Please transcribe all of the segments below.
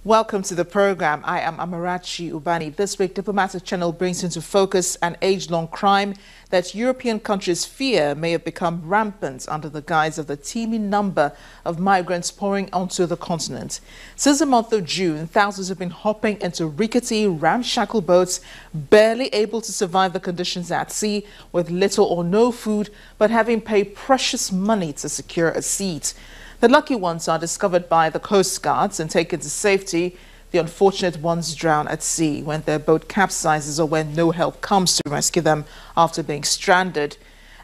Welcome to the program. I am Amarachi Ubani. This week, Diplomatic Channel brings into focus an age-long crime that European countries fear may have become rampant under the guise of the teeming number of migrants pouring onto the continent. Since the month of June, thousands have been hopping into rickety, ramshackle boats, barely able to survive the conditions at sea, with little or no food, but having paid precious money to secure a seat. The lucky ones are discovered by the coastguards and taken to safety. The unfortunate ones drown at sea when their boat capsizes or when no help comes to rescue them after being stranded.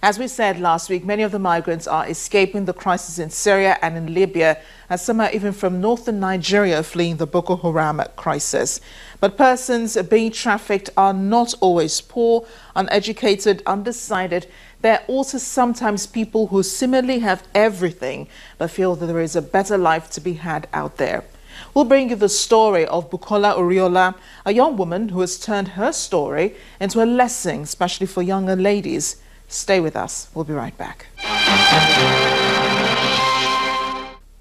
As we said last week, many of the migrants are escaping the crisis in Syria and in Libya, and some are even from northern Nigeria fleeing the Boko Haram crisis. But persons being trafficked are not always poor, uneducated, undecided. There are also sometimes people who similarly have everything but feel that there is a better life to be had out there. We'll bring you the story of Bukola Oriola, a young woman who has turned her story into a lesson, especially for younger ladies. Stay with us. We'll be right back.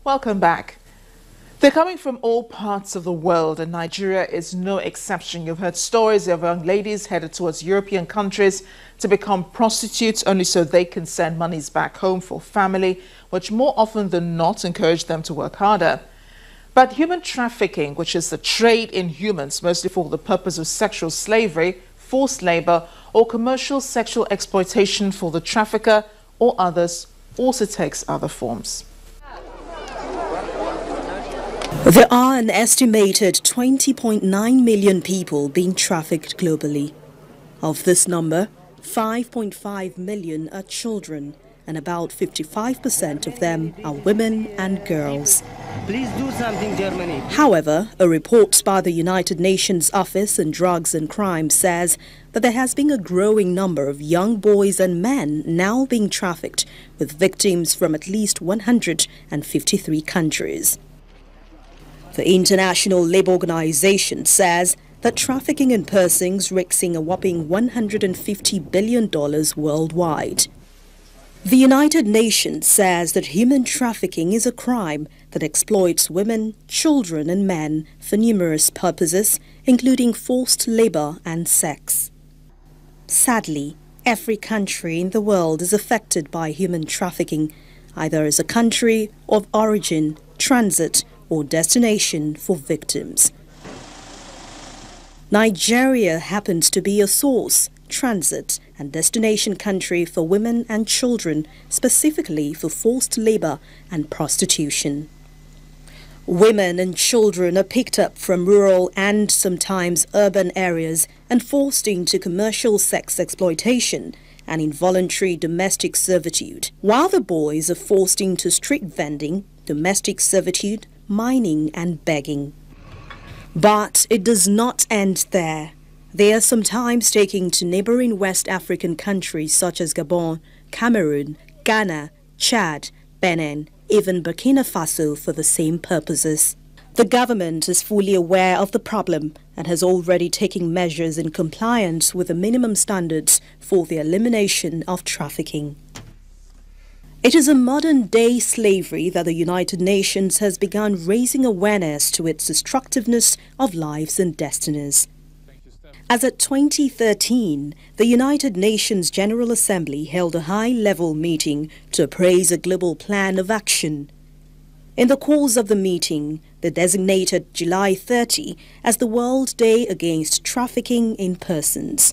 Welcome back. They're coming from all parts of the world, and Nigeria is no exception. You've heard stories of young ladies headed towards European countries to become prostitutes only so they can send monies back home for family, which more often than not encourage them to work harder. But human trafficking, which is the trade in humans, mostly for the purpose of sexual slavery, forced labor, or commercial sexual exploitation for the trafficker or others, also takes other forms. There are an estimated 20.9 million people being trafficked globally. Of this number, 5.5 million are children, and about 55% of them are women and girls. Please do something, Germany. However, a report by the United Nations Office on Drugs and Crime says that there has been a growing number of young boys and men now being trafficked, with victims from at least 153 countries. The International Labour Organization says that trafficking in persons risks a whopping $150 billion worldwide. The United Nations says that human trafficking is a crime that exploits women, children and men for numerous purposes, including forced labor and sex. Sadly, every country in the world is affected by human trafficking, either as a country of origin, transit, or destination for victims. Nigeria happens to be a source, transit, and destination country for women and children, specifically for forced labor and prostitution. Women and children are picked up from rural and sometimes urban areas and forced into commercial sex exploitation and involuntary domestic servitude, while the boys are forced into street vending, domestic servitude, mining and begging. But it does not end there. They are sometimes taken to neighboring West African countries such as Gabon, Cameroon, Ghana, Chad, Benin, even Burkina Faso for the same purposes. The government is fully aware of the problem and has already taken measures in compliance with the minimum standards for the elimination of trafficking. It is a modern-day slavery that the United Nations has begun raising awareness to its destructiveness of lives and destinies. As at 2013, the United Nations General Assembly held a high-level meeting to appraise a global plan of action. In the course of the meeting, they designated July 30 as the World Day Against Trafficking in Persons.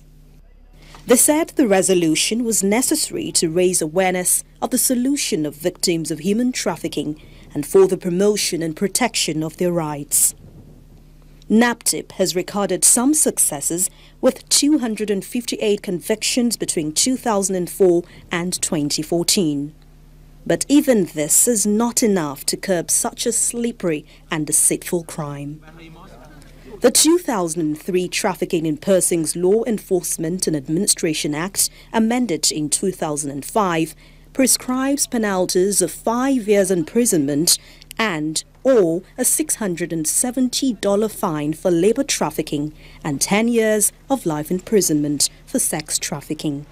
They said the resolution was necessary to raise awareness of the solution of victims of human trafficking and for the promotion and protection of their rights. NAPTIP has recorded some successes with 258 convictions between 2004 and 2014. But even this is not enough to curb such a slippery and deceitful crime. The 2003 Trafficking in Persons Law Enforcement and Administration Act, amended in 2005, prescribes penalties of 5 years imprisonment and/or a $670 fine for labor trafficking and 10 years of life imprisonment for sex trafficking.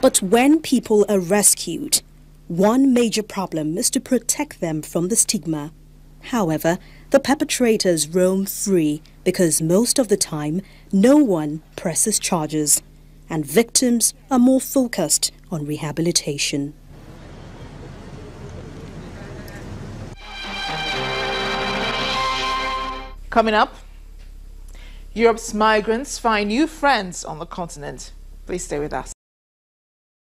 But when people are rescued, one major problem is to protect them from the stigma. However, The perpetrators roam free because most of the time no one presses charges, and victims are more focused on rehabilitation. Coming up, Europe's migrants find new friends on the continent. Please stay with us.